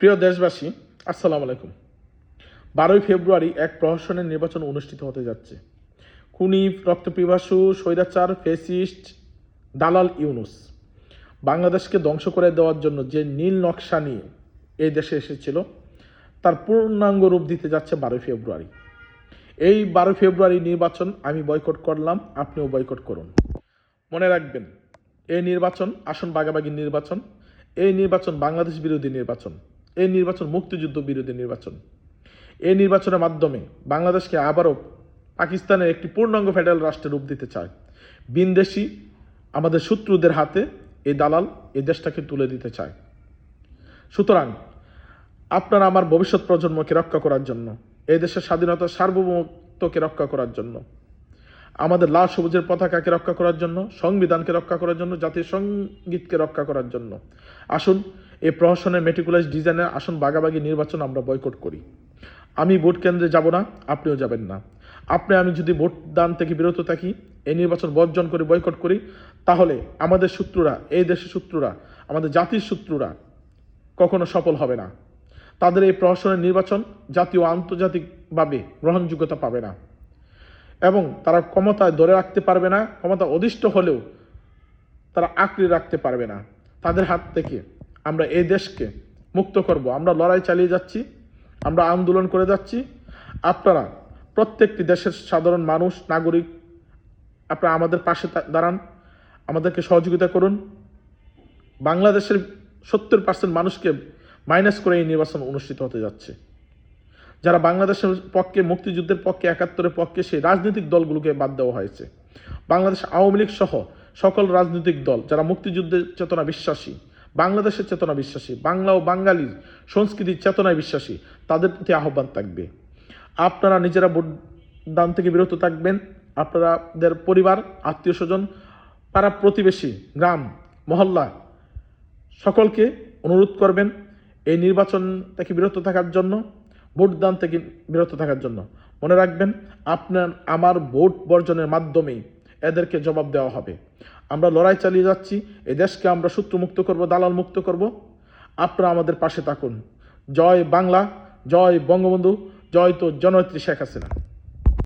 প্রিয় দেশবাসী, আসসালামু আলাইকুম। 12ই ফেব্রুয়ারি এক প্রহসনের নির্বাচন অনুষ্ঠিত হতে যাচ্ছে। খুনি, রক্তপিপাসু, স্বৈরাচার, ফ্যাসিস্ট, দালাল ইউনূস বাংলাদেশকে ধ্বংস করে দেওয়ার জন্য যে নীল নকশা নিয়ে এই দেশে এসেছিল, তার পূর্ণাঙ্গ রূপ দিতে যাচ্ছে 12ই ফেব্রুয়ারি। এই 12 ফেব্রুয়ারি নির্বাচন আমি বয়কট করলাম, আপনিও বয়কট করুন। মনে রাখবেন, এই নির্বাচন আসন ভাগাভাগির নির্বাচন, এই নির্বাচন বাংলাদেশ বিরোধী নির্বাচন, এই নির্বাচন মুক্তিযুদ্ধ বিরোধী নির্বাচন। এই নির্বাচনের মাধ্যমে বাংলাদেশকে আবারও পাকিস্তানের একটি পূর্ণাঙ্গ ফেডারেল রাষ্ট্রে রূপ দিতে চায়। বিনদেশি আমাদের শত্রুদের হাতে এই দালাল এই দেশটাকে তুলে দিতে চায়। সুতরাং আপনারা আমার ভবিষ্যৎ প্রজন্মকে রক্ষা করার জন্য, এই দেশের স্বাধীনতা সার্বভৌমত্বকে রক্ষা করার জন্য, আমাদের লাল সবুজের পতাকাকে রক্ষা করার জন্য, সংবিধানকে রক্ষা করার জন্য, জাতীয় সঙ্গীতকে রক্ষা করার জন্য আসুন এই প্রহসনের মেটিকুলাস ডিজাইনের আসন ভাগাভাগি নির্বাচন আমরা বয়কট করি। আমি ভোট কেন্দ্রে যাব না, আপনিও যাবেন না। আমি যদি ভোট দান থেকে বিরত থাকি, এই নির্বাচন বর্জন করে বয়কট করি, তাহলে আমাদের শত্রুরা, এই দেশের শত্রুরা, আমাদের জাতির শত্রুরা কখনো সফল হবে না। তাদের এই প্রহসনের নির্বাচন জাতীয় আন্তর্জাতিকভাবে গ্রহণযোগ্যতা পাবে না এবং তারা ক্ষমতায় ধরে রাখতে পারবে না। ক্ষমতা অধিষ্ঠ হলেও তারা আঁকড়ে রাখতে পারবে না। তাদের হাত থেকে আমরা এই দেশকে মুক্ত করব। আমরা লড়াই চালিয়ে যাচ্ছি, আমরা আন্দোলন করে যাচ্ছি। আপনারা প্রত্যেকটি দেশের সাধারণ মানুষ, নাগরিক, আপনারা আমাদের পাশে দাঁড়ান, আমাদেরকে সহযোগিতা করুন। বাংলাদেশের 70% মানুষকে মাইনাস করে এই নির্বাচন অনুষ্ঠিত হতে যাচ্ছে। যারা বাংলাদেশের পক্ষে, মুক্তিযুদ্ধের পক্ষে, 71-এর পক্ষে, সেই রাজনৈতিক দলগুলোকে বাদ দেওয়া হয়েছে। বাংলাদেশ আওয়ামী লীগ সহ সকল রাজনৈতিক দল যারা মুক্তিযুদ্ধের চেতনা বিশ্বাসী, বাংলাদেশের চেতনা বিশ্বাসী, বাংলা ও বাঙালির সংস্কৃতির চেতনায় বিশ্বাসী, তাদের প্রতি আহ্বান থাকবে, আপনারা নিজেরা ভোট দান থেকে বিরত থাকবেন। আপনাদের পরিবার, আত্মীয় স্বজন, পাড়া প্রতিবেশী, গ্রাম, মহল্লা সকলকে অনুরোধ করবেন এই নির্বাচন থেকে বিরত থাকার জন্য, ভোট দান থেকে বিরত থাকার জন্য। মনে রাখবেন, আপনার আমার ভোট বর্জনের মাধ্যমেই এদেরকে জবাব দেওয়া হবে। আমরা লড়াই চালিয়ে যাচ্ছি, এই দেশকে আমরা শত্রুমুক্ত করব, দালাল মুক্ত করব। আপনারা আমাদের পাশে থাকুন। জয় বাংলা, জয় বঙ্গবন্ধু, জয় তো জননেত্রী শেখ হাসিনা।